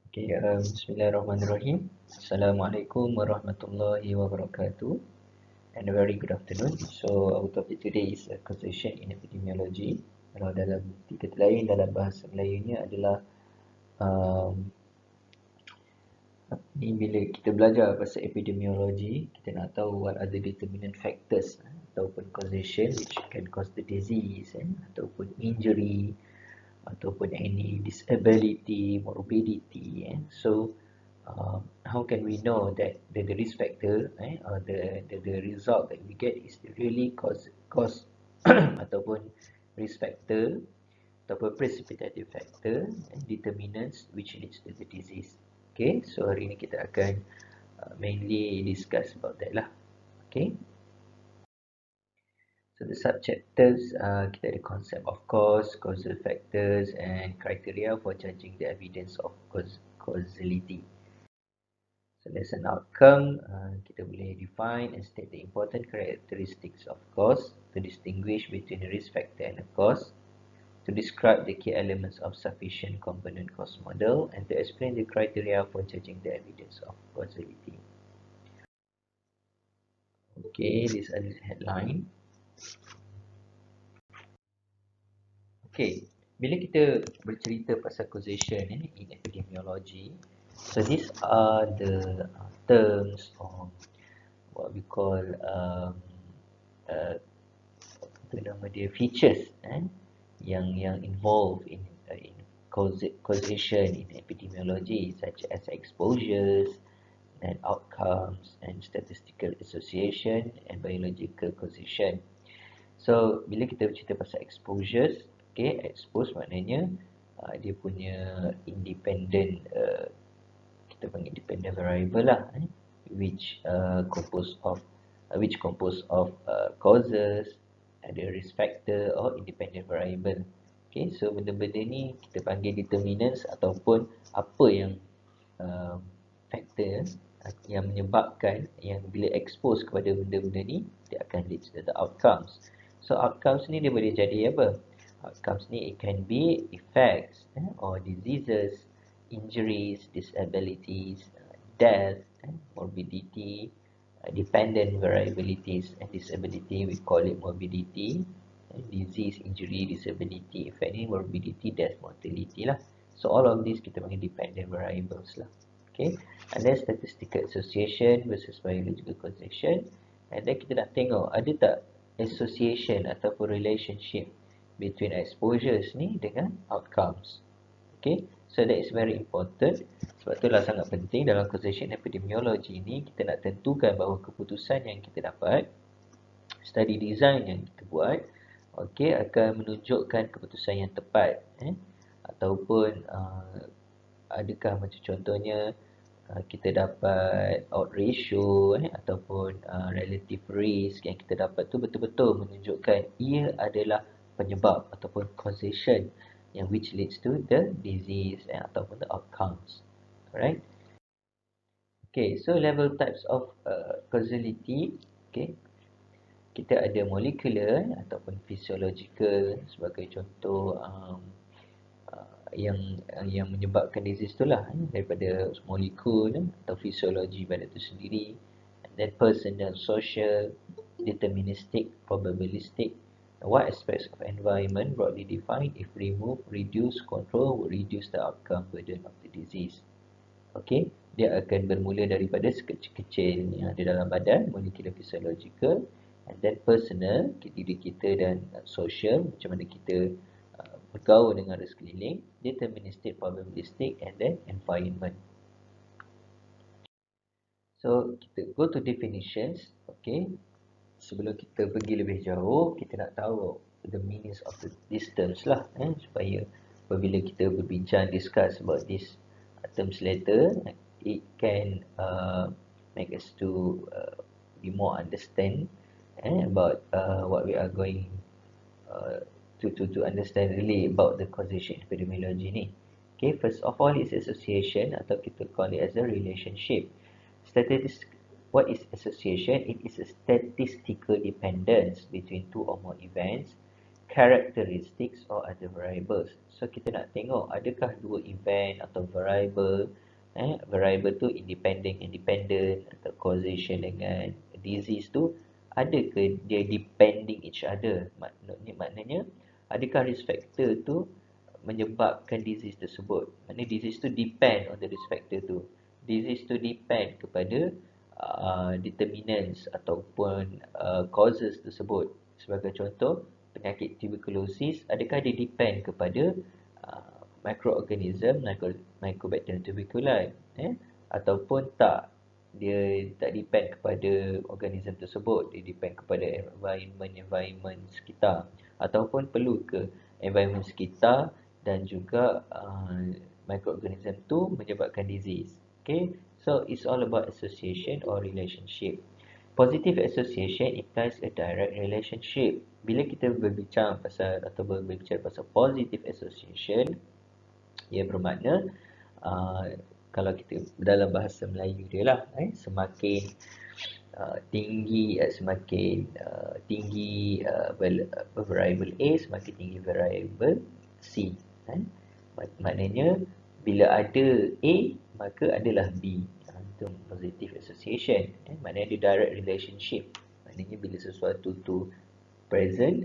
Okay, Bismillahirrahmanirrahim. Assalamualaikum warahmatullahi wabarakatuh, and a very good afternoon. So, our topic today is causation in epidemiology. Kalau dalam tiga lain dalam bahasa Melayunya adalah ni bila kita belajar pasal epidemiology, kita nak tahu what are the determinant factors ataupun causation which can cause the disease ataupun injury ataupun any disability, morbidity. So how can we know that the risk factor or the result that we get is really cause ataupun risk factor ataupun precipitative factor and determinants which leads to the disease. Okay, so hari ini kita akan mainly discuss about that lah. Okay, so the subchapters kita ada concept of cause, causal factors and criteria for judging the evidence of causality. So lesson outcome, kita boleh define and state the important characteristics of cause, to distinguish between a risk factor and a cause, to describe the key elements of sufficient component cause model, and to explain the criteria for judging the evidence of causality. Okay, this is the headline. Okay, bila kita bercerita pasal causation in epidemiology, so these are the terms or what we call features yang involved in causation in epidemiology, such as exposures and outcomes and statistical association and biological causation. So bila kita bercerita pasal exposures, okay, expose maknanya dia punya independent, kita panggil independent variable lah, which compose of causes, ada risk factor or independent variable. Okay, so benda-benda ni kita panggil determinants ataupun apa yang factor yang menyebabkan, yang bila expose kepada benda-benda ni, dia akan lead to the outcomes. So outcomes ni dia boleh jadi apa? Outcomes ni it can be effects or diseases, injuries, disabilities, death, morbidity, dependent variabilities and disability, we call it morbidity, disease, injury, disability, effect ni morbidity, death, mortality lah. So all of these kita panggil dependent variables lah. Okay, and then statistical association versus biological causation, and then kita nak tengok ada tak association ataupun relationship between exposures ni dengan outcomes. Okay, so that is very important. Sebab itulah sangat penting dalam causation epidemiology ni kita nak tentukan bahawa keputusan yang kita dapat, study design yang kita buat, okay, akan menunjukkan keputusan yang tepat, ataupun adakah macam contohnya kita dapat odds ratio ataupun relative risk yang kita dapat tu betul-betul menunjukkan ia adalah penyebab ataupun causation yang which leads to the disease ataupun the outcomes. Alright. Okay, so level types of causality. Okay, kita ada molecular ataupun physiological sebagai contoh yang menyebabkan disease itulah, daripada molekul atau fisiologi pada itu sendiri. And then personal, social, deterministic, probabilistic. What aspects of environment broadly defined if remove, reduce, control will reduce the outcome burden of the disease. Okay, dia akan bermula daripada sekecil-kecil yang ada dalam badan, molecular physiological, and then personal, diri kita, dan social, macam mana kita bergaul dengan sekeliling, deterministic, probabilistic, and then environment. So kita go to definitions. Okay, sebelum kita pergi lebih jauh, kita nak tahu the meanings of these terms lah, supaya apabila kita berbincang, discuss about these terms later, it can make us to be more understand about what we are going to understand really about the causation epidemiology ni. Okay, first of all is association, atau kita call it as a relationship. What is association? It is a statistical dependence between two or more events characteristics or other variables. So kita nak tengok adakah dua event atau variable, variable tu independent atau causation dengan disease tu ada ke dia depending each other. Maknanya adakah risk factor tu menyebabkan disease tersebut. Maknanya disease tu depend on the risk factor tu. Disease tu depend kepada determinants ataupun causes tersebut. Sebagai contoh, penyakit tuberculosis, adakah dia depend kepada microorganism, Mycobacterium tuberculosis, ataupun tak? Dia tak depend kepada organism tersebut, dia depend kepada environment sekitar, ataupun perlu ke environment sekitar dan juga microorganism tu menyebabkan disease. Okay, so it's all about association or relationship. Positive association implies a direct relationship. Bila kita berbicara pasal positive association, ia bermakna kalau kita dalam bahasa Melayu dia lah, semakin tinggi variable A, semakin tinggi variable C. Maknanya bila ada A, maka adalah B. Itu positive association. Maknanya ada direct relationship. Maknanya bila sesuatu tu present,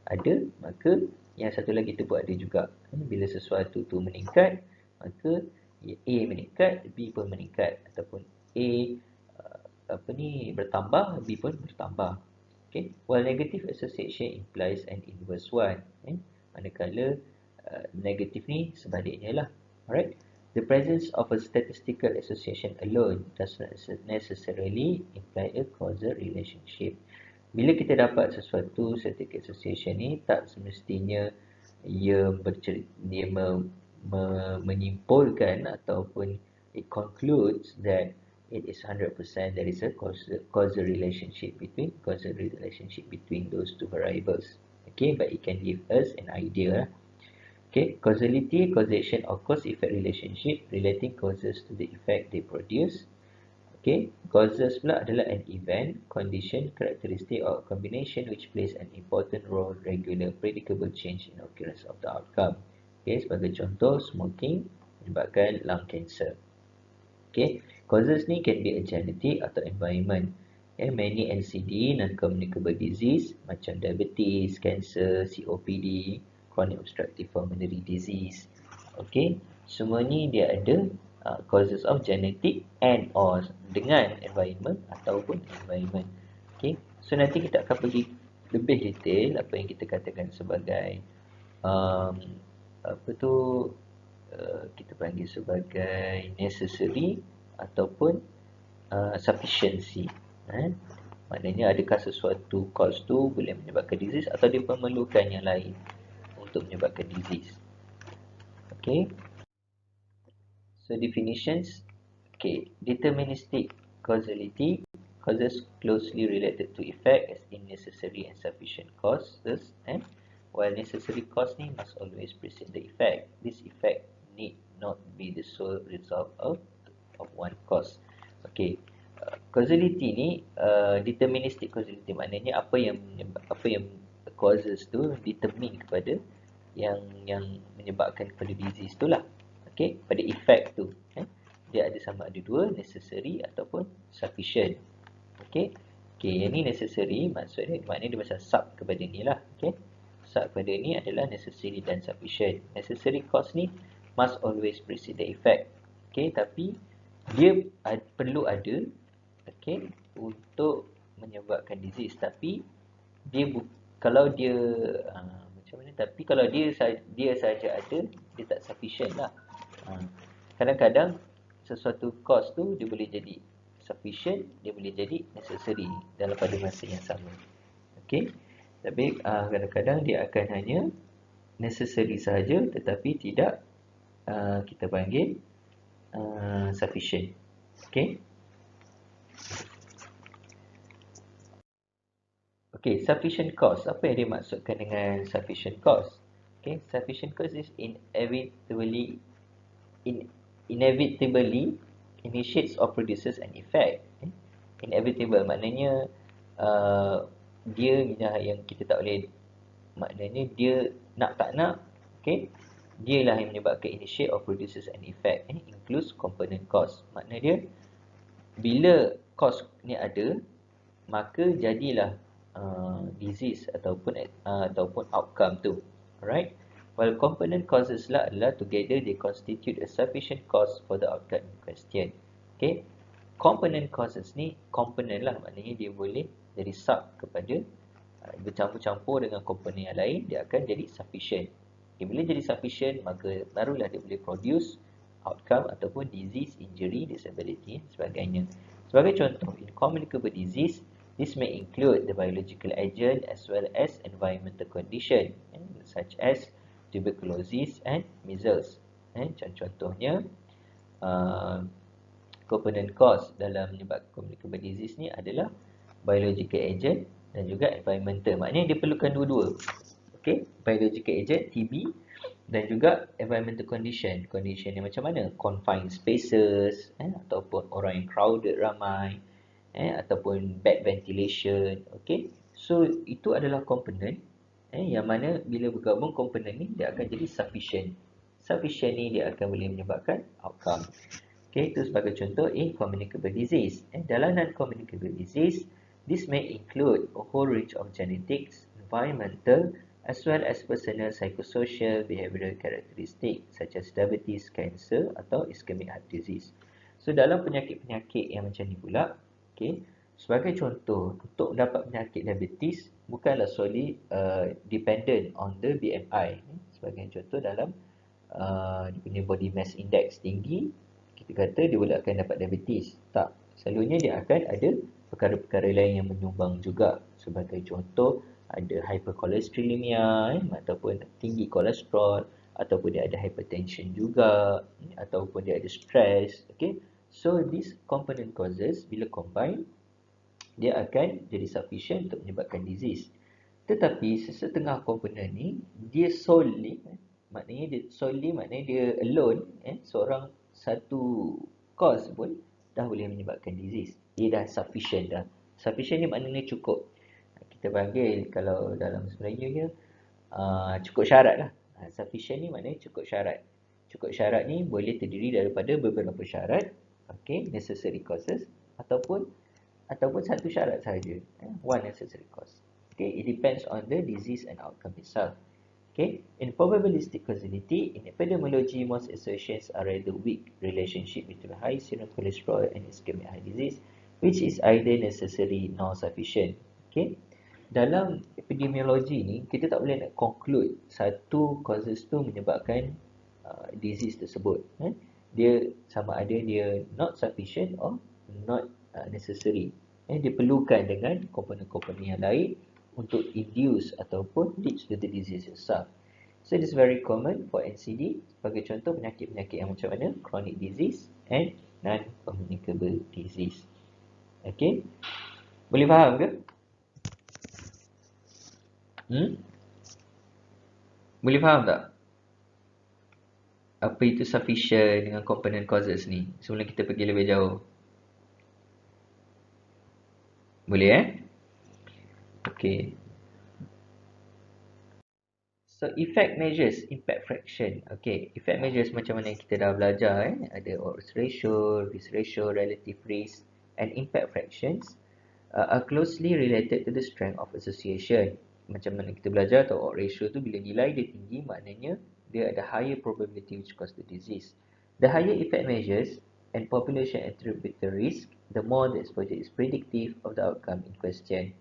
ada, maka yang satu lagi tu pun ada juga. Bila sesuatu tu meningkat, maka A meningkat, B pun meningkat, ataupun A bertambah, B pun bertambah. Okay. While negative association implies an inverse one. Manakala negatif ni sebaliknya lah. Alright. The presence of a statistical association alone does not necessarily imply a causal relationship. Bila kita dapat sesuatu statistical association ni, tak semestinya ia menyimpulkan ataupun it concludes that it is 100% there is a causal relationship between those two variables. Okay, but it can give us an idea. Okay, causality, causation or cause-effect relationship relating causes to the effect they produce. Okay, causes pula adalah an event, condition, characteristic or combination which plays an important role, regular, predictable change in occurrence of the outcome. Okay, sebagai contoh, smoking menyebabkan lung cancer. Okay, causes ni can be a genetic atau environment. Many NCD, non-communicable disease macam diabetes, cancer, COPD, chronic obstructive pulmonary disease. Okay, semua ni dia ada causes of genetic and or dengan environment ataupun environment. Okay, so nanti kita akan pergi lebih detail apa yang kita katakan sebagai kita panggil sebagai necessary ataupun sufficiency. Maknanya adakah sesuatu cause tu boleh menyebabkan disease atau dia memerlukan yang lain untuk menyebabkan disease. Okay. So definitions. Okay. Deterministic causality, causes closely related to effect as in necessary and sufficient causes. While necessary cause ni must always precede the effect. This effect need not be the sole result of one cause. Okay. Causality ni deterministic causality, maknanya apa yang causes tu determine kepada yang menyebabkan kepada disease tu lah. Okay, pada effect tu. Dia ada sama ada dua, necessary ataupun sufficient. Okay, yang ni necessary maknanya dia macam sub kepada ni lah. Okay, sub kepada ni adalah necessary dan sufficient. Necessary cause ni must always precede the effect. Okay, tapi dia perlu ada, okay, untuk menyebabkan disease. Tapi dia kalau dia tapi kalau dia saja ada, dia tak sufficient lah. Kadang-kadang sesuatu cause tu dia boleh jadi sufficient, dia boleh jadi necessary dalam pada masa yang sama. Okay, tapi kadang-kadang dia akan hanya necessary sahaja tetapi tidak kita panggil sufficient. Okay. Okay, sufficient cause. Apa yang dimaksudkan dengan sufficient cause? Okay, sufficient cause is inevitably initiates or produces an effect. Inevitable maknanya dia yang kita tak boleh maknanya dia nak tak nak, okay, dia lah yang menyebabkan initiate or produces an effect, includes component cause. Makna dia bila cause ni ada, maka jadilah disease ataupun outcome tu. Alright. While component causes lah adalah together they constitute a sufficient cause for the outcome in question. Okay. Component causes ni component lah, maknanya dia boleh jadi sub kepada bercampur-campur dengan komponen yang lain, dia akan jadi sufficient. Okay, bila jadi sufficient, maka barulah dia boleh produce outcome ataupun disease, injury, disability dan sebagainya. Sebagai contoh, in communicable disease, this may include the biological agent as well as environmental condition, such as tuberculosis and measles. Contohnya, component cause dalam menyebabkan communicable disease ni adalah biological agent dan juga environmental. Maknanya dia perlukan dua-dua. Okay, biological agent, TB, dan juga environmental condition. Condition yang macam mana? Confined spaces, ataupun orang yang crowded ramai, ataupun bad ventilation. Okay, so itu adalah komponen yang mana bila bergabung komponen ni, dia akan jadi sufficient. Sufficient ni dia akan boleh menyebabkan outcome. Okay, itu sebagai contoh in communicable disease. Dalam non-communicable disease, this may include a whole range of genetics, environmental, as well as personal psychosocial behavioral characteristics such as diabetes, cancer atau ischemic heart disease. So dalam penyakit-penyakit yang macam ni pula, okay, sebagai contoh, untuk mendapat penyakit diabetes bukanlah solely dependent on the BMI. Sebagai contoh dalam dia punya body mass index tinggi, kita kata dia boleh akan dapat diabetes. Tak, selalunya dia akan ada perkara-perkara lain yang menyumbang juga. Sebagai contoh, ada hypercholesterolemia, ataupun tinggi kolesterol, ataupun dia ada hypertension juga, ataupun dia ada stress. Okay, so these component causes bila combine, dia akan jadi sufficient untuk menyebabkan disease. Tetapi sesetengah komponen ni dia solely, maknanya dia alone, seorang satu cause pun dah boleh menyebabkan disease. Dia dah sufficient dah. Sufficient ni maknanya cukup. Kita panggil kalau dalam Melayunya cukup syarat lah. Sufficient ni maknanya cukup syarat. Cukup syarat ni boleh terdiri daripada beberapa syarat, okay, necessary causes, ataupun satu syarat sahaja, one necessary cause. Okay, it depends on the disease and outcome itself. Okay, in probabilistic causality, in epidemiology, most associations are rather weak relationship between high serum cholesterol and ischemic heart disease, which is either necessary nor sufficient. Okay, dalam epidemiologi ni, kita tak boleh nak conclude satu causes tu menyebabkan disease tersebut. Dia sama ada dia not sufficient or not necessary. Dia perlukan dengan komponen-komponen yang lain untuk induce ataupun lead to the disease itself. So it is very common for NCD. Sebagai contoh penyakit-penyakit yang macam mana? Chronic disease and non-communicable disease. Okay, boleh faham ke? Boleh faham tak? Apa itu sufficient dengan component causes ni? Sebelum kita pergi lebih jauh. Boleh Okay. So effect measures, impact fraction. Okay, effect measures macam mana yang kita dah belajar. Ada odds ratio, risk ratio, relative risk, and impact fractions are closely related to the strength of association. Macam mana kita belajar atau odds ratio tu bila nilai dia tinggi, maknanya dia ada higher probability which cause the disease. The higher effect measures and population attributed risk, the more the exposure is predictive of the outcome in question.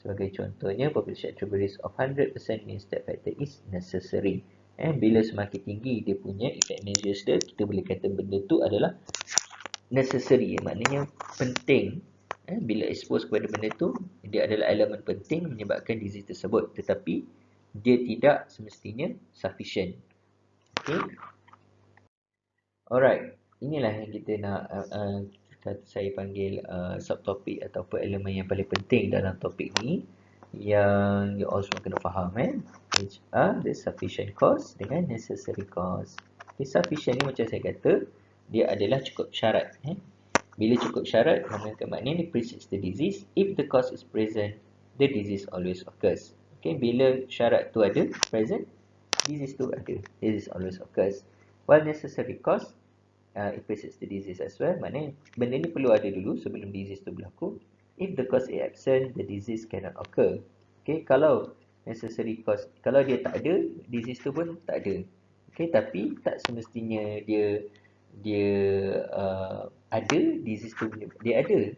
Sebagai contohnya, population attribute risk of 100% means that factor is necessary. Bila semakin tinggi dia punya effect measures dia, kita boleh kata benda tu adalah necessary. Maknanya penting. Bila expose kepada benda tu, dia adalah elemen penting menyebabkan disease tersebut. Tetapi, dia tidak semestinya sufficient. Okay. Alright. Inilah yang kita nak saya panggil subtopik ataupun elemen yang paling penting dalam topik ni yang you all semua kena faham which are the sufficient cause dengan necessary cause. Okay, sufficient ni macam saya kata dia adalah cukup syarat. Bila cukup syarat, maknanya dia precedes the disease. If the cause is present, the disease always occurs. Okay, bila syarat tu ada present, disease tu ada. Disease always occurs. While necessary cause, it precedes the disease as well. Maknanya benda ni perlu ada dulu sebelum disease tu berlaku. If the cause is absent, the disease cannot occur. Okay, kalau necessary cause, kalau dia tak ada, disease tu pun tak ada. Okay, tapi tak semestinya dia ada, disease tu dia ada.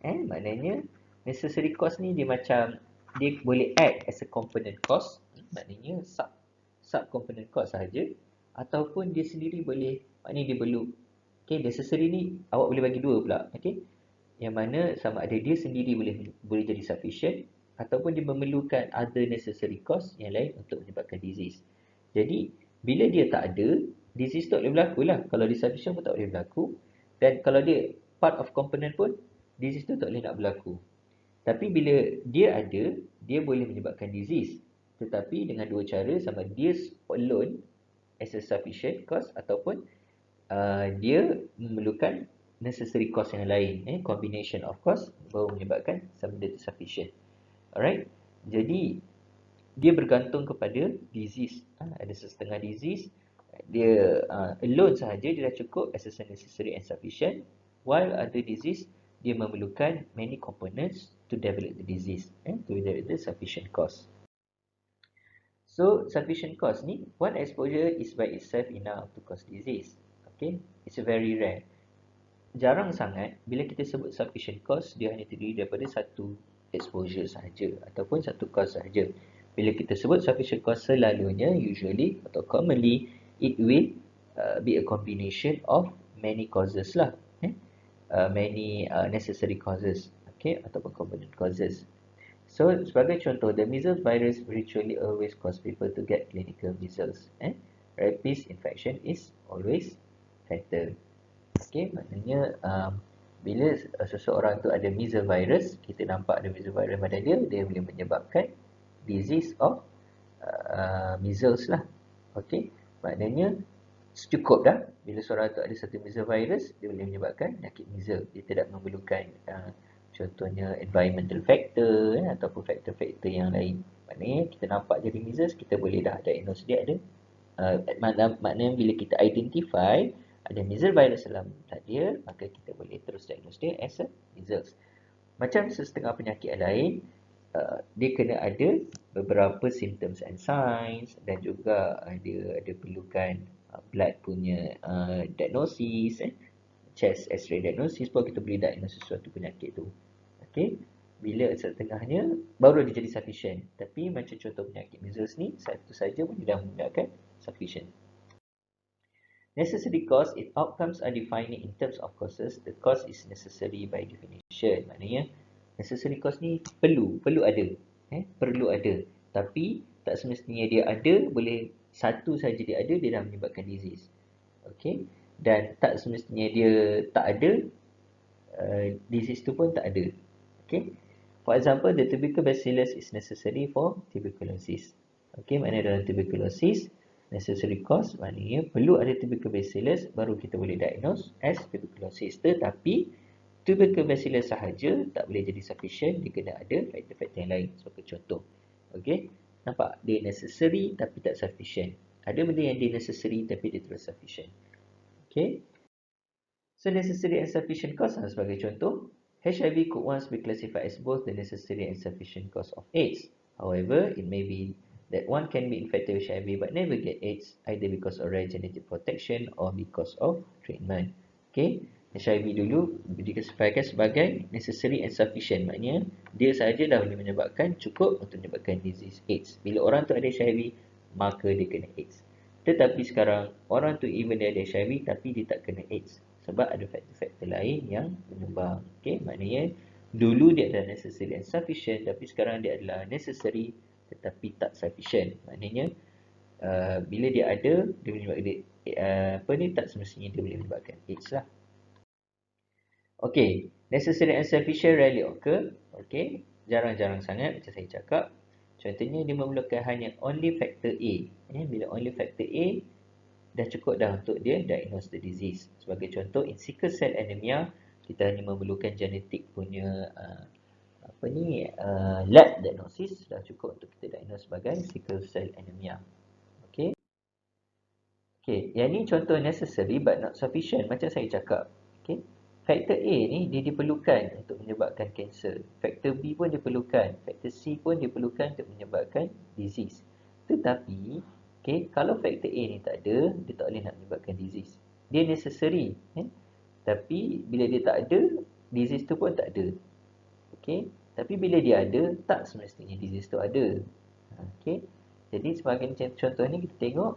Maknanya necessary cause ni dia macam dia boleh act as a component cause, maknanya sub component cause sahaja, ataupun dia sendiri boleh, maknanya dia perlu. Okay, necessary ni awak boleh bagi dua pula. Okay, yang mana sama ada dia sendiri boleh jadi sufficient, ataupun dia memerlukan other necessary cause yang lain untuk menyebabkan disease. Jadi bila dia tak ada, disease tu tak boleh berlaku lah. Kalau dia sufficient pun tak boleh berlaku, dan kalau dia part of component pun, disease tu tak boleh nak berlaku. Tapi bila dia ada, dia boleh menyebabkan disease, tetapi dengan dua cara, sama dia alone as a sufficient cause, ataupun dia memerlukan necessary cause yang lain, combination of cause baru menyebabkan sama dia sufficient. Alright, jadi dia bergantung kepada disease. Ada setengah disease dia alone sahaja dia dah cukup as a necessary and sufficient, while other disease dia memerlukan many components to develop the disease, to develop the sufficient cause. So sufficient cause ni, one exposure is by itself enough to cause disease. Okay, it's very rare. Jarang sangat bila kita sebut sufficient cause dia hanya terdiri daripada satu exposure sahaja ataupun satu cause sahaja. Bila kita sebut sufficient cause, selalunya, usually atau commonly, it will be a combination of many causes lah, many necessary causes, okay, ataupun component causes. So sebagai contoh, the measles virus virtually always cause people to get clinical measles. Rabies infection is always fatal. Okay, maknanya bila seseorang tu ada measles virus, kita nampak ada measles virus pada dia boleh menyebabkan disease of measles lah. Okay, maknanya cukup dah bila seorang tu ada satu measles virus, dia boleh menyebabkan penyakit measles. Dia tidak memerlukan contohnya environmental factor ataupun faktor-faktor yang lain. Maknanya kita nampak jadi measles, kita boleh dah diagnose dia ada. Maknanya bila kita identify ada measles virus dalam blood dia, maka kita boleh terus diagnose dia as a measles. Macam setengah penyakit lain, dia kena ada beberapa symptoms and signs, dan juga dia ada perlukan blood punya diagnosis, chest x-ray diagnosis, baru kita boleh diagnose sesuatu penyakit tu. Okay, bila setengahnya baru dia jadi sufficient. Tapi macam contoh penyakit measles ni, satu saja pun dia dah menggunakan sufficient. Necessary cause, its outcomes are defined in terms of causes. The cause is necessary by definition. Maknanya necessary cause ni perlu ada, perlu ada. Tapi tak semestinya dia ada, boleh satu saja dia ada, dia dah menyebabkan disease. Okay, dan tak semestinya dia tak ada, disease tu pun tak ada. Okay, for example, the tubercle bacillus is necessary for tuberculosis. Okay, maknanya dalam tuberculosis, necessary cause maknanya perlu ada tubercle bacillus baru kita boleh diagnose as tuberculosis. Tetapi tubercle bacillus sahaja tak boleh jadi sufficient, dia kena ada faktor-faktor yang lain. Sebagai contoh, okay, nampak dia necessary tapi tak sufficient. Ada benda yang dia necessary tapi dia terus sufficient. Okay, so necessary and sufficient cause sebagai contoh, HIV could once be classified as both the necessary and sufficient cause of AIDS. However, it may be that one can be infected with HIV but never get AIDS, either because of rare genetic protection or because of treatment. Okay, HIV dulu diklasifikasikan sebagai necessary and sufficient, maknanya dia sahaja dah boleh menyebabkan, cukup untuk menyebabkan disease AIDS. Bila orang tu ada HIV, maka dia kena AIDS. Tetapi sekarang, orang tu even dia ada HIV tapi dia tak kena AIDS, sebab ada faktor-faktor lain yang menyumbang. Okay, maknanya dulu dia adalah necessary and sufficient, tapi sekarang dia adalah necessary tetapi tak sufficient. Maknanya bila dia ada, dia boleh menyebabkan tak semestinya dia boleh menyebabkan AIDS lah. Okay, necessary and sufficient rarely occur. Okay, jarang-jarang sangat macam saya cakap. Contohnya dia memerlukan hanya only factor A. Bila only factor A, dah cukup dah untuk dia diagnose the disease. Sebagai contoh, in sickle cell anemia, kita hanya memerlukan genetik punya lab diagnosis dah cukup untuk kita diagnose sebagai sickle cell anemia. Okey. Okey, yang ni contoh necessary but not sufficient macam saya cakap. Okey. Faktor A ni dia diperlukan untuk menyebabkan kanser. Faktor B pun diperlukan, faktor C pun diperlukan untuk menyebabkan disease. Tetapi, okey, kalau faktor A ni tak ada, dia tak boleh nak menyebabkan disease. Dia necessary, tapi bila dia tak ada, disease tu pun tak ada. Okey. Tapi bila dia ada, tak semestinya disease tu ada. Okey. Jadi sebagai contoh ni kita tengok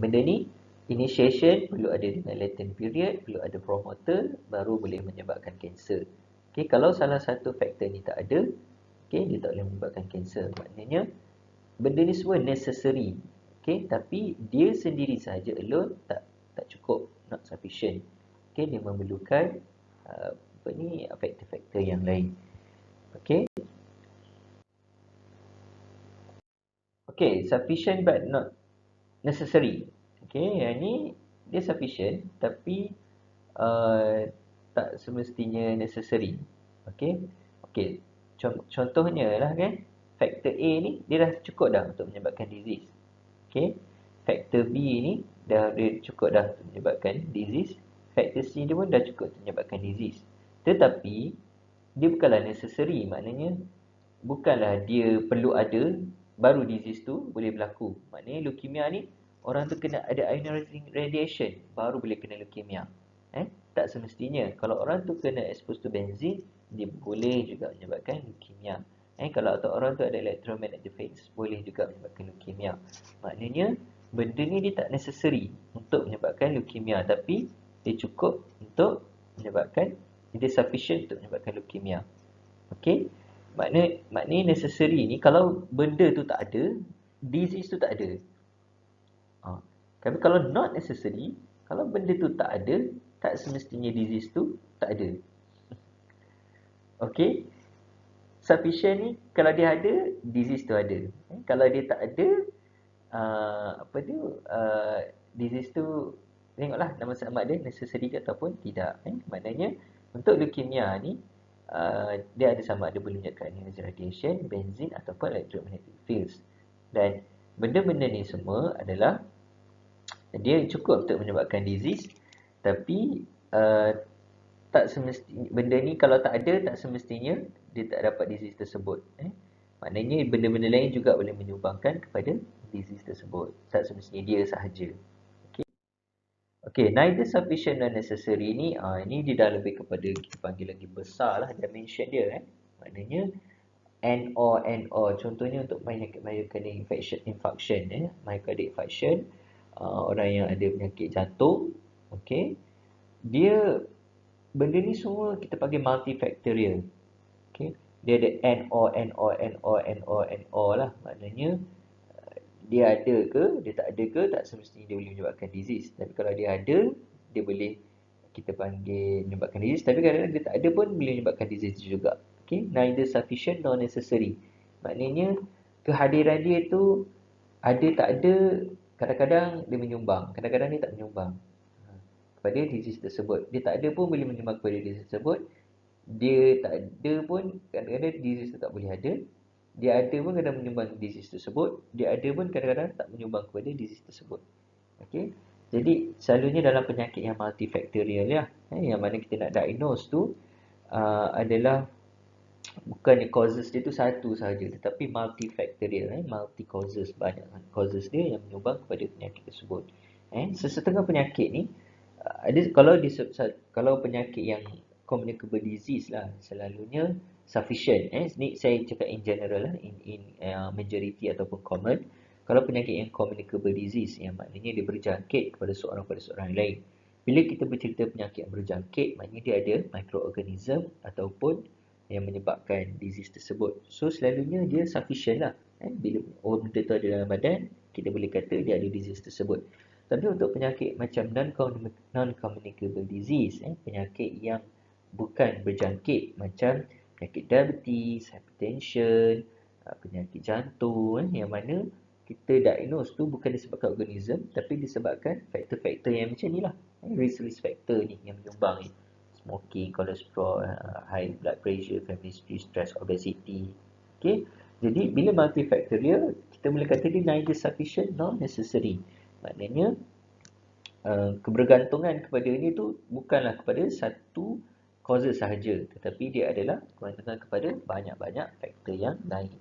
benda ni initiation perlu ada dengan latent period, perlu ada promoter, baru boleh menyebabkan kanser. Okey, kalau salah satu faktor ni tak ada, okey, dia tak boleh menyebabkan kanser. Maknanya benda ni semua necessary. Okey, tapi dia sendiri sahaja alone tak cukup, not sufficient. Okey, dia memerlukan faktor-faktor yang lain. Okey. Okey, sufficient but not necessary. Okey, yang ni dia sufficient tapi tak semestinya necessary. Okey. Okey, contohnya lah kan, faktor A ni dia dah cukup dah untuk menyebabkan disease. Okey. Faktor B ni dia cukup dah untuk menyebabkan disease. Faktor C dia pun dah cukup untuk menyebabkan disease. Tetapi dia bukanlah necessary, maknanya bukanlah dia perlu ada baru disease tu boleh berlaku. Maknanya leukemia ni orang tu kena ada ionizing radiation baru boleh kena leukemia. Tak semestinya. Kalau orang tu kena expose to benzene, dia boleh juga menyebabkan leukemia. Kalau orang tu ada electromagnetic phase, boleh juga menyebabkan leukemia. Maknanya benda ni dia tak necessary untuk menyebabkan leukemia, tapi dia cukup untuk menyebabkan, dia sufficient untuk menyebabkan leukemia. Okey. Maknanya necessary ni kalau benda tu tak ada, disease tu tak ada. Tapi kalau not necessary, kalau benda tu tak ada, tak semestinya disease tu tak ada. Okey. Sufficient ni kalau dia ada, disease tu ada. Kalau dia tak ada, disease tu, tengoklah nama sama dia necessary ke ataupun tidak. Maknanya untuk leukemia ni dia ada sama ada boleh menyebabkan ionizing radiation, benzene ataupun electromagnetic fields. Dan benda-benda ni semua adalah dia cukup untuk menyebabkan disease, tapi tak semestinya benda ni kalau tak ada, tak semestinya dia tak dapat disease tersebut. Maknanya benda-benda lain juga boleh menyumbangkan kepada disease tersebut. Tak semestinya dia sahaja. Okey, neither sufficient nor necessary ni, ini dia dah lebih kepada kita panggil lagi besar lah dimension dia. Maknanya and or. Contohnya untuk myocardial infarction, myocardial infarction, orang yang ada penyakit jantung, okey, dia benda ni semua kita panggil multifactorial. Okey, dia ada and or lah. Maknanya dia ada ke, dia tak ada ke, tak semestinya dia boleh menyebabkan disease. Tapi kalau dia ada, dia boleh kita panggil menyebabkan disease. Tapi kadang-kadang dia tak ada pun boleh menyebabkan disease juga. Okay, neither sufficient nor necessary. Maknanya kehadiran dia tu ada tak ada, kadang-kadang dia menyumbang, kadang-kadang dia tak menyumbang kepada disease tersebut. Dia tak ada pun boleh menyumbang kepada disease tersebut. Dia tak ada pun kadang-kadang disease tu tak boleh ada. Dia ada pun kadang menyumbang disease tersebut. Dia ada pun kadang-kadang tak menyumbang kepada disease tersebut. Okey. Jadi selalunya dalam penyakit yang multifactorial ya, yang mana kita nak diagnose tu adalah bukannya causes dia tu satu sahaja, tetapi multifactorial, multi causes, banyak causes dia yang menyumbang kepada penyakit tersebut. Sesetengah penyakit ni ada, kalau penyakit yang communicable disease lah, selalunya sufficient. Ni saya cakap in general lah, in majority ataupun common. Kalau penyakit yang communicable disease, yang maknanya dia berjangkit kepada seorang pada seorang lain. Bila kita bercerita penyakit yang berjangkit, maknanya dia ada microorganism ataupun yang menyebabkan disease tersebut. So selalunya dia sufficient lah. Bila benda tu ada dalam badan, kita boleh kata dia ada disease tersebut. Tapi untuk penyakit macam non-communicable disease, penyakit yang bukan berjangkit, macam penyakit diabetes, hypertension, penyakit jantung, yang mana kita diagnose tu bukan disebabkan organism, tapi disebabkan faktor-faktor yang macam ni lah, risk factor ni yang menyumbang ni. smoking, cholesterol, high blood pressure, family history, stress, obesity. Okay, jadi bila multifactorial, kita boleh kata dia neither sufficient nor necessary. Maknanya kebergantungan kepada ini tu bukanlah kepada satu causes sahaja, tetapi dia adalah kebergantungan kepada banyak-banyak faktor yang lain.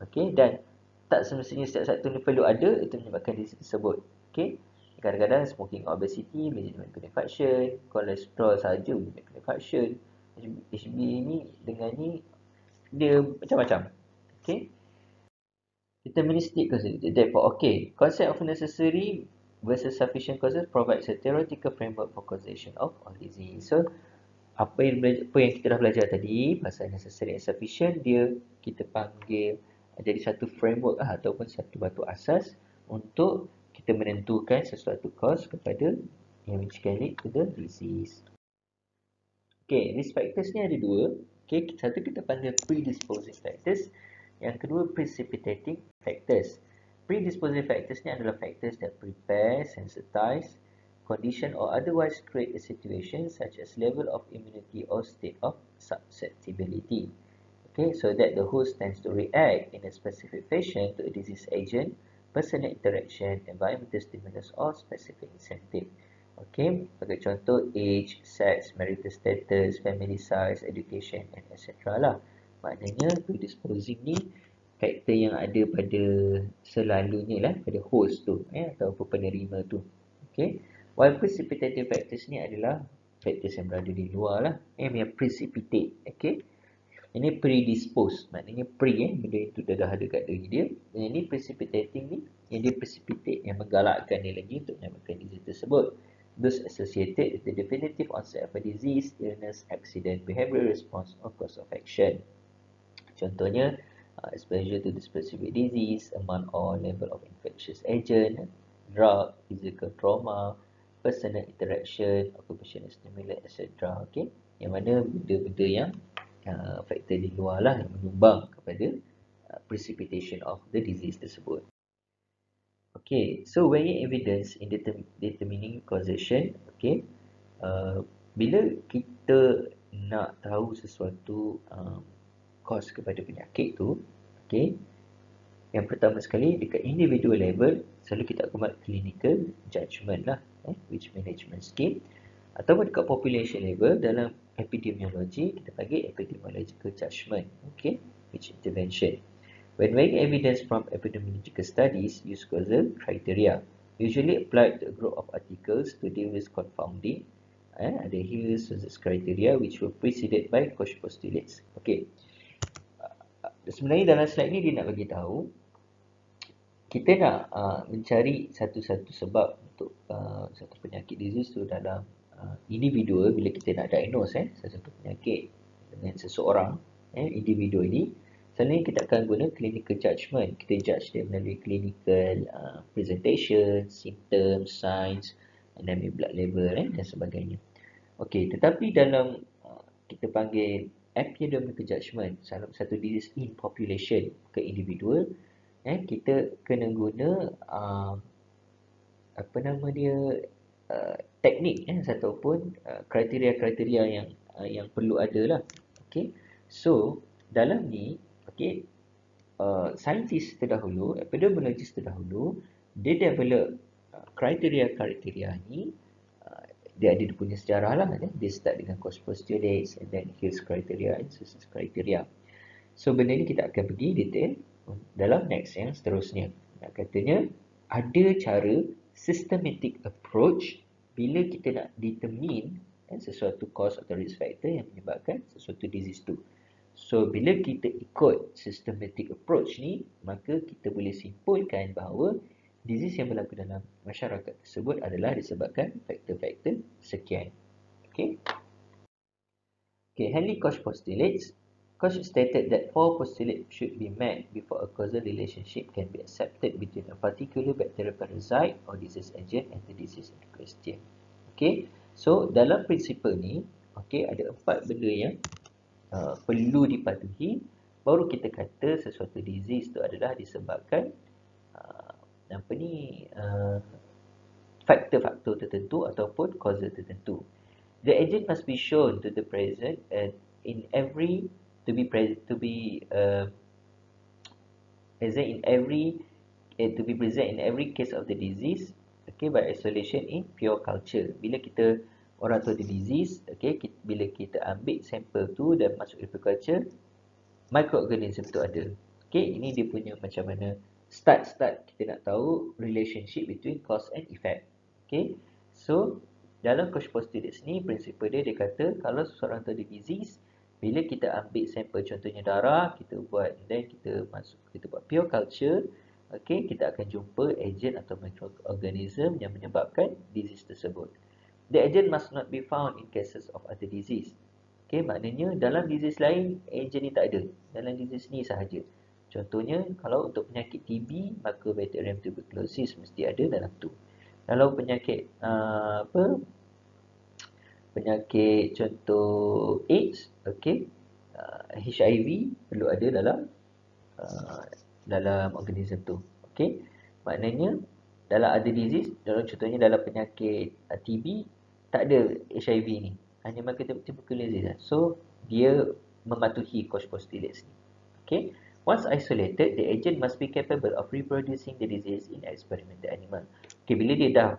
Okey, dan tak semestinya setiap satu ni perlu ada itu menyebabkan disease tersebut. Okey, kadang-kadang smoking obesity menyebabkan kidney function, kolesterol sahaja menyebabkan kidney function, HB ni dengan ni dia macam-macam. Okey, deterministic causes. Therefore, okay, concept of necessary versus sufficient causes provides a theoretical framework for causation of all disease. So, apa yang kita dah belajar tadi pasal necessary and sufficient, dia kita panggil jadi satu framework ataupun satu batu asas untuk kita menentukan sesuatu cause kepada yang which can lead to the disease. Okay, risk factors ni ada dua. Okay, satu kita panggil predisposing factors, yang kedua precipitating factors. Predisposing factors ni adalah factors that prepare, sensitize, condition or otherwise create a situation such as level of immunity or state of susceptibility. Okay, so that the host tends to react in a specific fashion to a disease agent, personal interaction, environmental stimulus or specific incentive. Okay, sebagai contoh age, sex, marital status, family size, education and etc. lah. Maknanya predisposing ni faktor yang ada pada selalunya lah pada host tu ataupun penerima tu. Okay, while precipitating factors ni adalah factors yang berada di luar lah, yang precipitate. Okay, ini predispose, maknanya benda itu dah ada kat diri dia. Dan ini precipitating ni yang dia precipitate, yang menggalakkan dia lagi untuk menyebabkan disease tersebut. Those associated with the definitive onset of a disease, illness, accident, behavioral response or course of action. Contohnya, exposure to the specific disease, amount or level of infectious agent, drug, physical trauma, personal interaction, occupational stimulus, etc. Okay, yang mana benda-benda yang faktor di luar lah yang menyumbang kepada precipitation of the disease tersebut. Okay, so weighing evidence in determining causation. Okay, bila kita nak tahu sesuatu cause kepada penyakit tu, okay, yang pertama sekali dekat individual level selalu kita akan buat clinical judgement lah, which management scheme, ataupun dekat population level dalam epidemiology kita panggil epidemiological judgement, okay, which intervention. When weighing evidence from epidemiological studies, use causal criteria, usually applied to a group of articles to deal with confounding. Ada Hill's criteria which were preceded by Koch postulates. Okay. Sebenarnya dalam slide ni dia nak bagi tahu kita nak mencari satu-satu sebab untuk satu penyakit disease tu dalam individual. Bila kita nak diagnose satu penyakit dengan seseorang individu ini, selalunya kita akan guna clinical judgement. Kita judge dia melalui clinical presentation, symptoms, signs, anemic blood level dan sebagainya. Okey, tetapi dalam kita panggil epidemiological judgement, satu disease in population ke individual, kita kena guna teknik ataupun kriteria-kriteria yang perlu ada lah. Okey, so dalam ni, okey, saintis terdahulu, epidemiologis terdahulu, dia develop kriteria-kriteria ni. Dia ada dia punya sejarah lah. Dia start dengan Koch postulates and then Hill's criteria and Sussex criteria. So benda ni kita akan pergi detail dalam next yang seterusnya. Katanya ada cara systematic approach bila kita nak determine sesuatu cause atau risk factor yang menyebabkan sesuatu disease tu. So bila kita ikut systematic approach ni, maka kita boleh simpulkan bahawa disease yang berlaku dalam masyarakat tersebut adalah disebabkan faktor-faktor sekian. Okay. Okay, Henry Koch postulates. Koch stated that 4 postulates should be met before a causal relationship can be accepted between a particular bacterial parasite or disease agent and the disease in question. Okay, so dalam prinsipal ni, okay, ada 4 benda yang perlu dipatuhi baru kita kata sesuatu disease tu adalah disebabkan faktor-faktor tertentu ataupun causa tertentu. The agent must be shown to the present in every to be present to be present in every to be present in every case of the disease, okay, by isolation in pure culture. Bila kita orang tu ada disease, okay, bila kita ambil sampel tu dan masuk ke pure culture, microorganism tu ada. Okay, ini dia punya macam mana start kita nak tahu relationship between cause and effect. Okay, so dalam Koch postulates ni, prinsipal dia kata kalau seseorang tu ada disease, bila kita ambil sampel contohnya darah, kita buat then kita buat pure culture, okay, kita akan jumpa agent atau microorganism yang menyebabkan disease tersebut. The agent must not be found in cases of other disease. Okay, maknanya dalam disease lain, agent ni tak ada. Dalam disease ni sahaja. Contohnya, kalau untuk penyakit TB, maka Bacterium tuberculosis mesti ada dalam tu. Kalau penyakit penyakit contoh AIDS, okay, HIV perlu ada dalam organism tu. Okay, maknanya dalam other disease, contohnya dalam penyakit TB, tak ada HIV ni. Hanya tuberculosis lah. So, dia mematuhi Koch postulates ni. Okay. Once isolated, the agent must be capable of reproducing the disease in experimental animal. Okay, bila dia dah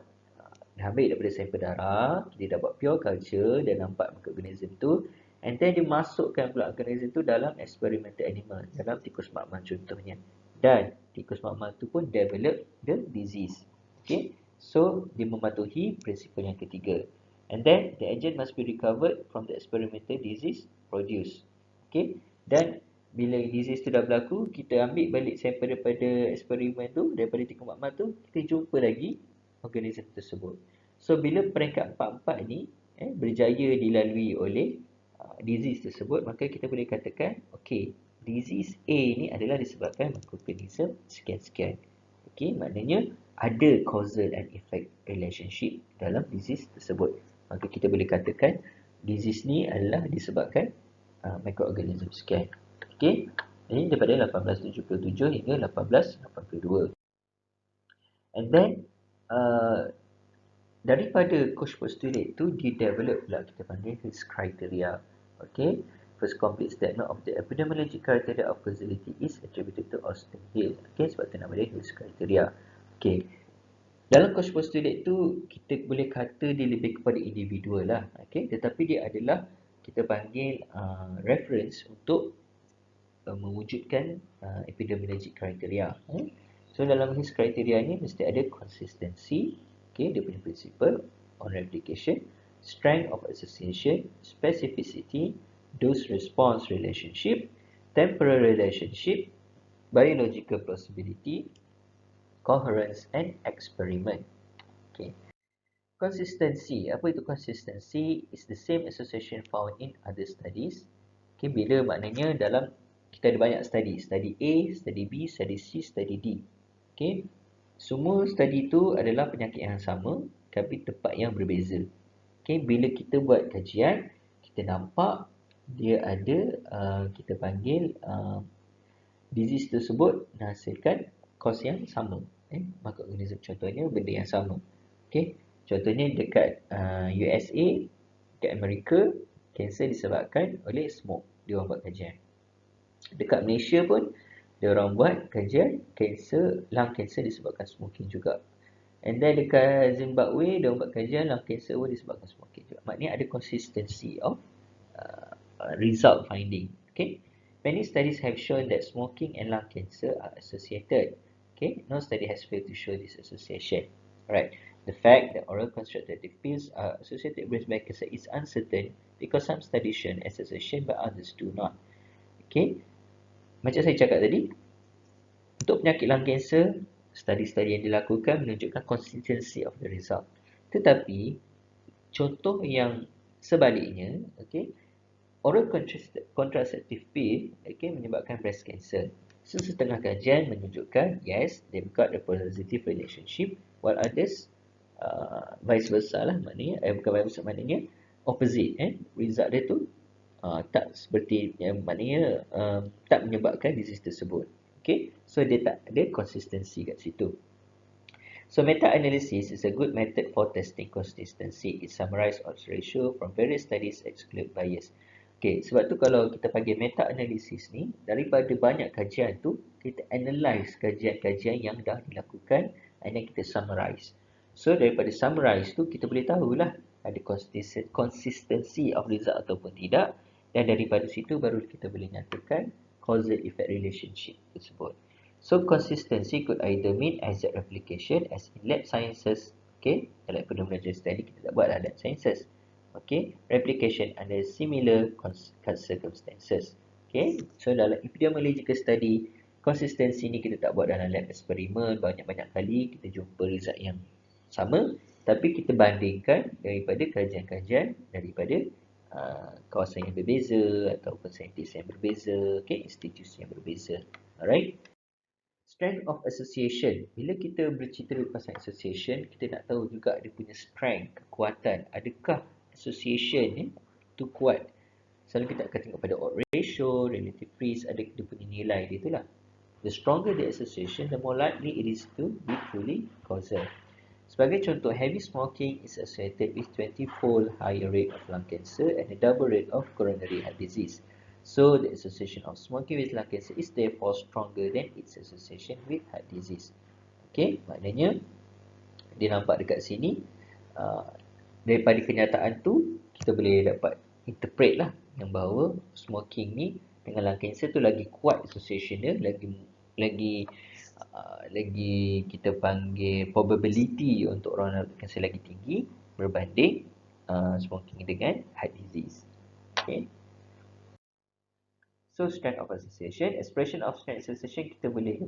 ambil daripada sampel darah, dia dah buat pure culture, dia nampak organism tu, and then dia masukkan pula organism tu dalam experimental animal, dalam tikus makmal contohnya. Dan tikus makmal tu pun develop the disease. Okay, so dia mematuhi prinsipal yang ketiga. And then the agent must be recovered from the experimental disease produced. Okay, dan bila disease tu dah berlaku, kita ambil balik sampel daripada eksperimen tu, daripada tikus makmal tu, kita jumpa lagi organism tersebut. So bila peringkat 4-4 ni berjaya dilalui oleh disease tersebut, maka kita boleh katakan, okay, disease A ni adalah disebabkan microorganism sekian-sekian. Okay, maknanya ada causal and effect relationship dalam disease tersebut. Maka kita boleh katakan disease ni adalah disebabkan microorganism sekian. Okay, ini daripada 1877 hingga 1882. And then daripada Koch postulate tu di-develop pula kita panggil Hill's criteria. Okay, first complete statement of the epidemiology criteria of causality is attributed to Austin Hill. Okay, sebab tu nama dia Hill's criteria. Okay, dalam Koch postulate tu kita boleh kata dia lebih kepada individual lah. Okay, tetapi dia adalah kita panggil reference untuk mewujudkan epidemiology criteria. So dalam Hill's criteria ni mesti ada consistency, okay, dia punya principle on replication, strength of association, specificity, dose response relationship, temporal relationship, biological plausibility, coherence and experiment. Okay. Consistency. Apa itu consistency? Is the same association found in other studies. Okay, bila maknanya dalam kita ada banyak study. Study A, study B, study C, study D. Okay. Semua study tu adalah penyakit yang sama tapi tempat yang berbeza. Okay, bila kita buat kajian, kita nampak dia ada kita panggil disease tersebut menghasilkan cause yang sama. Maka organism contohnya benda yang sama. Okay, contohnya dekat USA, dekat Amerika, kanser disebabkan oleh smoke. Dia orang buat kajian. Dekat Malaysia pun dia orang buat kajian lung cancer disebabkan smoking juga. And then dekat Zimbabwe dia orang buat kajian lung cancer pun disebabkan smoking juga. Maknanya ada consistency of result finding. Okay, many studies have shown that smoking and lung cancer are associated. Okay, no study has failed to show this association. Right, the fact that oral contraceptive pills are associated with breast cancer is uncertain because some studies show association but others do not. Okay, macam saya cakap tadi, untuk penyakit lung cancer, study-study yang dilakukan menunjukkan consistency of the result. Tetapi, contoh yang sebaliknya, okay, oral contraceptive pill, okay, menyebabkan breast cancer. So, setengah kajian menunjukkan, yes, they've got a positive relationship, while others, vice versa lah, maknanya, bukan vice versa, maknanya, opposite, result dia tu, tak seperti maknanya tak menyebabkan disease tersebut. Okay, so dia tak ada consistency kat situ. So meta-analysis is a good method for testing consistency. It summarizes odds ratio from various studies, exclude bias. Okay, sebab tu kalau kita panggil meta-analysis ni, daripada banyak kajian tu, kita analyse kajian-kajian yang dah dilakukan and then kita summarize. So daripada summarize tu, kita boleh tahulah ada consistency of result ataupun tidak, dan daripada situ baru kita boleh nyatakan causal effect relationship tersebut. So consistency could either mean exact replication as in lab sciences. Okay, dalam epidemiology study kita tak buat lab sciences. Okay, replication under similar circumstances. Okay, so dalam epidemiological study, consistency ni kita tak buat dalam lab eksperimen banyak-banyak kali, kita jumpa result yang sama, tapi kita bandingkan daripada kajian-kajian daripada kawasan yang berbeza ataupun saintis yang berbeza, okay, institusi yang berbeza. Alright. Strength of association. Bila kita bercerita pasal association, kita nak tahu juga dia punya strength, kekuatan. Adakah association ni tu kuat? Selalu kita akan tengok pada odd ratio, relative risk, ada dia punya nilai dia itulah. The stronger the association, the more likely it is to be truly causal. Sebagai contoh, heavy smoking is associated with 20-fold higher rate of lung cancer and a double rate of coronary heart disease. So, the association of smoking with lung cancer is therefore stronger than its association with heart disease. Okay, maknanya dia nampak dekat sini, daripada kenyataan tu, kita boleh dapat interpret lah yang bahawa smoking ni dengan lung cancer tu lagi kuat association dia, lagi kita panggil probability untuk orang lung cancer lagi tinggi berbanding smoking dengan heart disease. Okay. So strength of association, expression of strength association kita boleh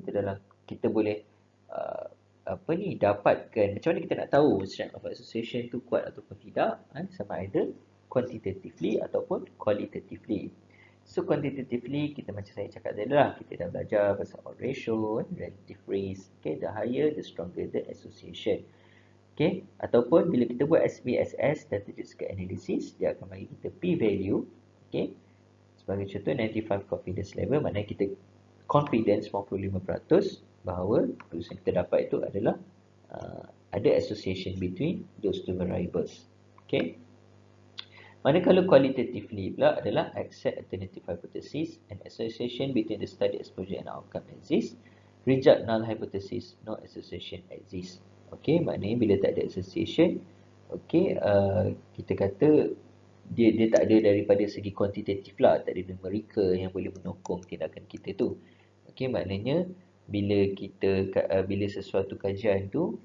dapatkan macam mana kita nak tahu strength of association tu kuat ataupun tidak, sama ada quantitatively ataupun qualitatively. So quantitatively kita macam saya cakap tadi lah, kita dah belajar pasal odd ratio, relative risk. Okay, the higher the stronger the association. Okay, ataupun bila kita buat SPSS, statistical analysis, dia akan bagi kita p value. Okay, sebagai contoh 95 confidence level, maknanya kita confidence 95% bahawa tulisan kita dapat itu adalah ada association between those two variables. Okay. Manakala qualitatively pula adalah accept alternative hypothesis and association between the study exposure and outcome exists, reject null hypothesis, no association exists. Okay, maknanya bila tak ada association, okay, kita kata dia tak ada daripada segi kuantitatif lah, tak ada numerical yang boleh menokong tindakan kita tu. Okay, maknanya bila sesuatu kajian tu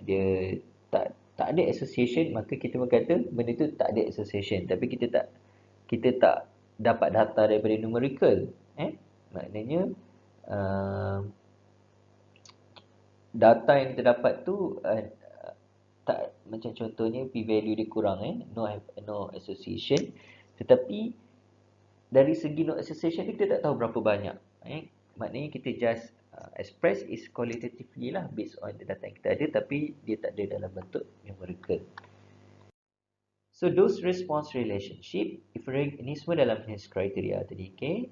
dia tak ada association, maka kita berkata benda tu tak ada association, tapi kita tak dapat data daripada numerical. Maknanya data yang kita dapat tu tak, macam contohnya p value dia kurang, no association, tetapi dari segi no association kita tak tahu berapa banyak, maknanya kita just express is qualitatively lah based on the data yang kita ada, tapi dia tak ada dalam bentuk numerical. So dose response relationship, ini semua dalam Hess criteria tadi, okay?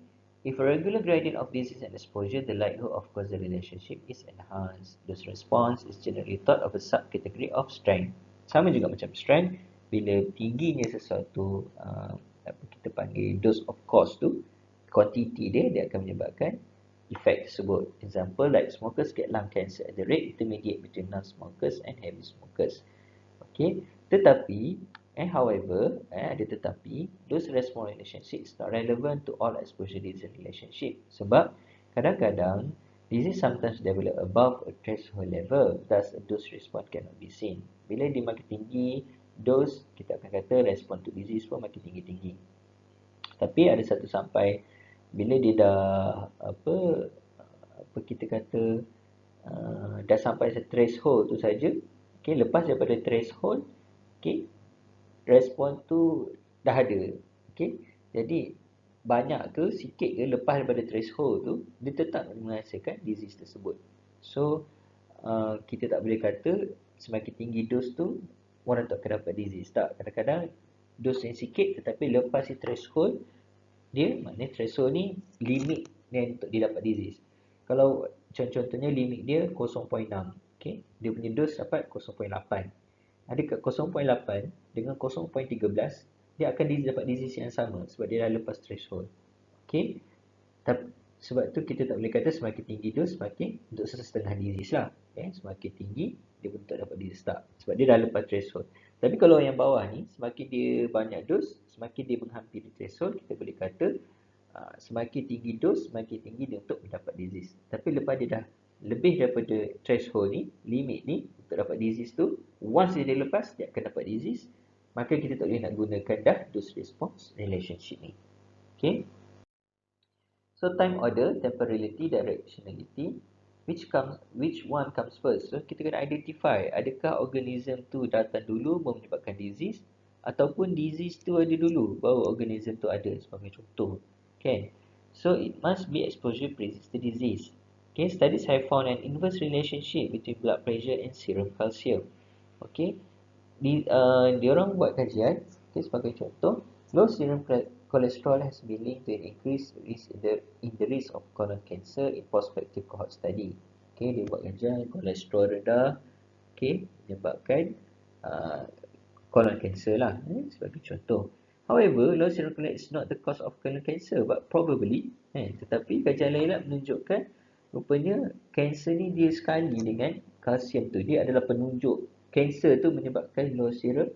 If a regular gradient of disease and exposure, the likelihood of causal relationship is enhanced. Dose response is generally thought of a subcategory of strength. Sama juga macam strength, bila tingginya sesuatu, apa kita panggil dose of cause tu, quantity dia akan menyebabkan effect tersebut. Example, like smokers get lung cancer at the rate intermediate between non-smokers and heavy smokers. Okay, tetapi however, ada tetapi, dose response relationship is not relevant to all exposure disease relationship. Sebab kadang-kadang disease sometimes develop above a threshold level, thus a dose response cannot be seen. Bila dia makin tinggi dose, kita akan kata respon to disease pun makin tinggi-tinggi. Tapi ada satu sampai bila dia dah apa kita kata dah sampai threshold tu saja, okay, lepas daripada threshold, okay, respon tu dah ada. Okay, jadi banyak ke sikit ke lepas daripada threshold tu, dia tetap menghasilkan disease tersebut. So kita tak boleh kata semakin tinggi dos tu orang tak akan dapat disease. Tak, kadang-kadang dos yang sikit tetapi lepas si threshold dia, maknanya threshold ni limit dia untuk dia dapat disease. Kalau contohnya limit dia 0.6, Okey, dia punya dos dapat 0.8. Ada kat 0.8 dengan 0.13, dia akan dapat disease yang sama sebab dia dah lepas threshold. Okey. Sebab tu kita tak boleh kata semakin tinggi dos semakin untuk setengah disease lah. Semakin tinggi dia pun tak dapat disease tak. Sebab dia dah lepas threshold. Tapi kalau yang bawah ni, semakin dia banyak dos, semakin dia menghampiri threshold, kita boleh kata semakin tinggi dos, semakin tinggi dia untuk mendapat disease. Tapi lepas dia dah lebih daripada threshold ni, limit ni untuk dapat disease tu, once dia lepas, dia akan dapat disease, maka kita tak boleh nak gunakan dah dose response relationship ni. Okay. So time order, temporality, directionality, which one comes first? So kita kena identify adakah organism tu datang dulu menyebabkan disease ataupun disease tu ada dulu baru organism tu ada, sebagai contoh. Okay. So it must be exposure precedes the disease. Okay, studies have found an inverse relationship between blood pressure and serum calcium. Okay. Diorang buat kajian, okay, sebagai contoh, low serum cholesterol has been linked to an increased risk in the risk of colon cancer in prospective cohort study. Okay, dia buat kajian kolesterol rendah, okay, menyebabkan colon cancer lah, sebagai contoh. However, low serum cholesterol is not the cause of colon cancer, but probably, tetapi kajian lain menunjukkan rupanya kanser ni dia sekali dengan kalsium tu, dia adalah penunjuk kanser tu menyebabkan low serum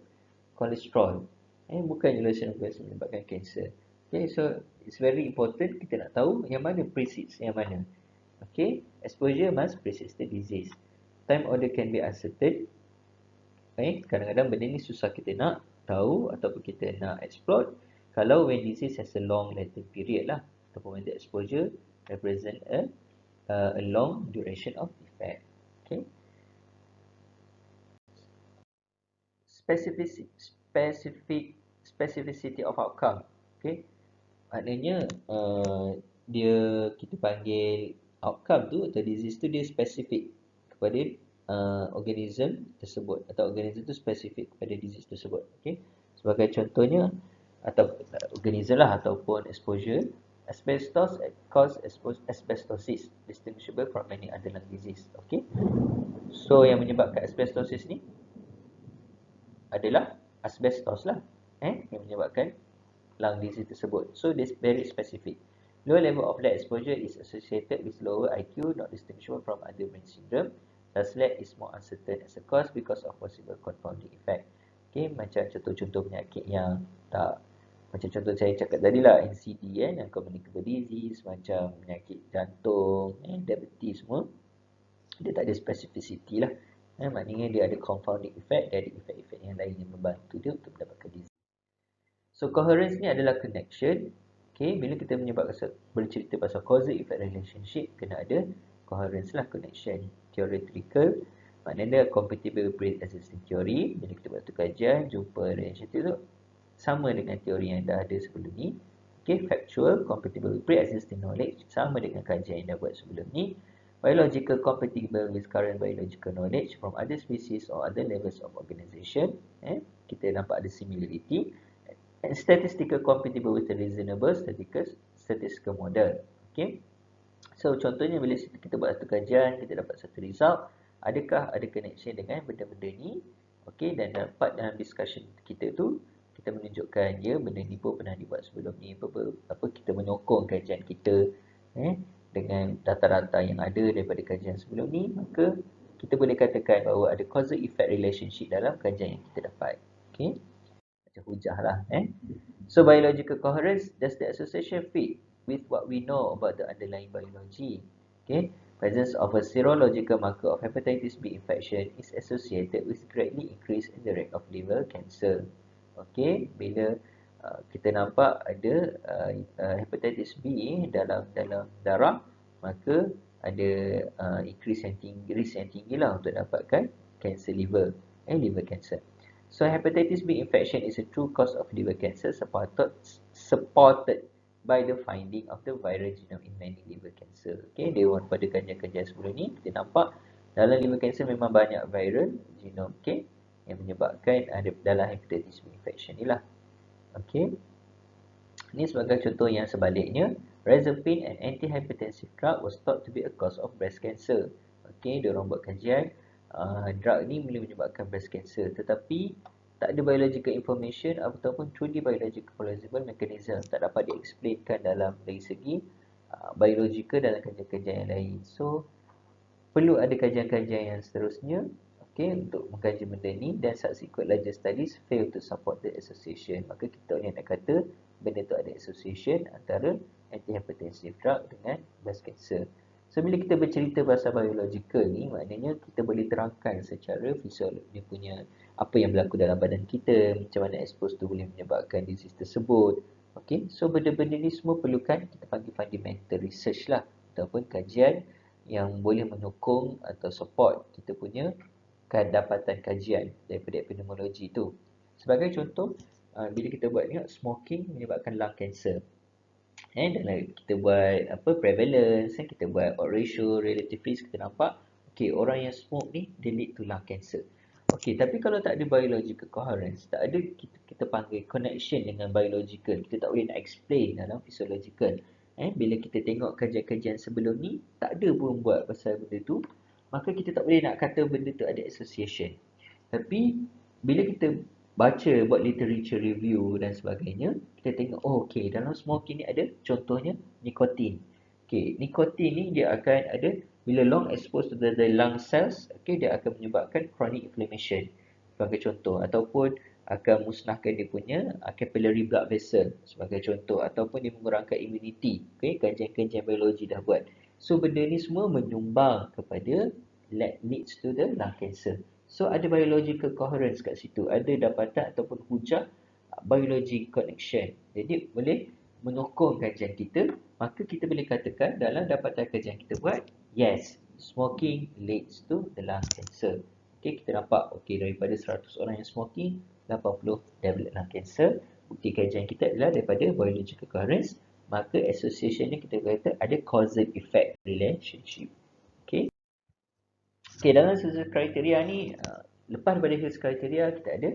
cholesterol. Bukan low serum cholesterol menyebabkan kanser. Okay, so it's very important kita nak tahu yang mana precedes yang mana. Okay, exposure must precedes the disease. Time order can be uncertain. Kadang-kadang benda ni susah kita nak tahu ataupun kita nak explore kalau when disease has a long latent period lah, ataupun when the exposure represent a long duration of effect. Okay. Specificity of outcome. Okay. Maknanya kita panggil outcome tu atau disease tu dia spesifik kepada organism tersebut atau organism tu spesifik kepada disease tersebut. Okay. Sebagai contohnya atau organism lah ataupun exposure, asbestos cause asbestosis, distinguishable from many other lung disease. Okay. So yang menyebabkan asbestosis ni adalah asbestos lah, yang menyebabkan lung disease tersebut. So this very specific. Low level of lead exposure is associated with lower IQ, not distinguishable from other brain syndrome. Thus lead is more uncertain as a cause because of possible confounding effect. Okay, macam contoh-contoh penyakit yang tak, macam contoh saya cakap tadi lah, NCD, yang communicable disease, macam penyakit jantung, diabetes semua, dia tak ada specificity lah. Maknanya dia ada confounding effect, dia ada efek-efek yang lain yang membantu dia untuk mendapatkan disease. So coherence ni adalah connection. Okay, bila kita bercerita pasal causal effect relationship, kena ada coherence lah, connection. Theoretical, maknanya compatible with existing theory. Bila kita buat tu kajian, jumpa relationship tu sama dengan teori yang dah ada sebelum ni. Okay, factual, compatible with pre-existing knowledge, sama dengan kajian yang dah buat sebelum ni. Biological, compatible with current biological knowledge from other species or other levels of organization. Kita nampak ada similarity. And statistical, compatible with the reasonable statistical model. Okay. So contohnya bila kita buat satu kajian, kita dapat satu result, adakah ada connection dengan benda-benda ni? Okay, dan dapat dalam discussion kita tu, kita menunjukkan ya benda ni pun pernah dibuat sebelum ni, kita menyokong kajian kita dengan data-data yang ada daripada kajian sebelum ni, maka kita boleh katakan bahawa ada causal effect relationship dalam kajian yang kita dapat. Okay, macam hujah lah. So biological coherence, does the association fit with what we know about the underlying biology? Okay, presence of a serological marker of hepatitis B infection is associated with greatly increase in the rate of liver cancer. Okay, bila kita nampak ada hepatitis B dalam darah, maka ada increase yang tinggi, risk yang tinggi lah untuk dapatkan cancer liver, liver cancer. So hepatitis B infection is a true cause of liver cancer supported by the finding of the viral genome in many liver cancer. Okay, dewan pada kajian-kajian sebelum ni kita nampak dalam liver cancer memang banyak viral genome, okay, yang menyebabkan ada dalam hepatitis B infection ni lah. Okay, ini sebagai contoh yang sebaliknya, Rezapine, an antihypertensive drug, was thought to be a cause of breast cancer. Okay, diorang buat kajian drug ni boleh menyebabkan breast cancer, tetapi tak ada biological information ataupun truly biological plausible mechanism, tak dapat diexplainkan dalam dari segi biological dalam kajian-kajian yang lain. So perlu ada kajian-kajian yang seterusnya, okey, untuk mengkaji benda ni, dan subsequent larger studies fail to support the association. Maka kita boleh nak kata benda tu ada association antara antihypertensive drug dengan breast cancer. So bila kita bercerita pasal biological ni, maknanya kita boleh terangkan secara fisiologi dia punya apa yang berlaku dalam badan kita, macam mana expose tu boleh menyebabkan disease tersebut. Okey, so benda-benda ni semua perlukan kita panggil fundamental research lah, ataupun kajian yang boleh menyokong atau support kita punya kedapatan kajian daripada epidemiologi tu. Sebagai contoh, bila kita buat ni, smoking menyebabkan lung cancer. Dan kita buat prevalence, kita buat odds ratio, relative risk, kita nampak okey, orang yang smoke ni dia lead to lung cancer. Okey, tapi kalau tak ada biological coherence, tak ada kita panggil connection dengan biological, kita tak boleh nak explain dalam physiological. Bila kita tengok kajian-kajian sebelum ni, tak ada pun buat pasal benda tu, maka kita tak boleh nak kata benda tu ada association. Tapi bila kita baca, buat literature review dan sebagainya, kita tengok, oh okey, dalam smoking ni ada contohnya nikotin. Okey, nikotin ni dia akan ada, bila long exposed to the lung cells, okey, dia akan menyebabkan chronic inflammation sebagai contoh, ataupun akan musnahkan dia punya capillary blood vessel sebagai contoh, ataupun dia mengurangkan immunity. Okey, kajian-kajian biologi dah buat. So benda ni semua menyumbang kepada leads to the lung cancer. So ada biological coherence kat situ, ada dapatan ataupun hujah biology connection. Jadi boleh menyokong kajian kita, maka kita boleh katakan dalam dapatan kajian kita buat, yes, smoking leads to the lung cancer. Okay, kita nampak, okay, daripada 100 orang yang smoking, 80 develop lung cancer. Bukti kajian kita adalah daripada biological coherence, maka associationnya kita kata ada causal effect relationship. Okay. Okay, dalam sesuatu kriteria ni, lepas daripada sesuatu kriteria, kita ada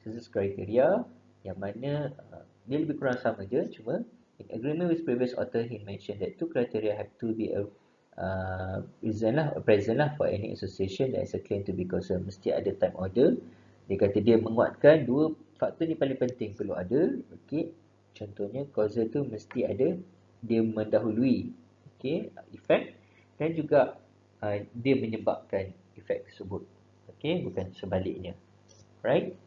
sesuatu kriteria yang mana dia lebih kurang sama je, cuma in agreement with previous author, he mentioned that two criteria have to be present lah for any association that is a claim to be causal. Mesti ada time order. Dia kata dia menguatkan dua faktor ni paling penting perlu ada. Okay, contohnya causal tu mesti ada, dia mendahului effect, dan juga dia menyebabkan efek tersebut. Okey, bukan sebaliknya. Right?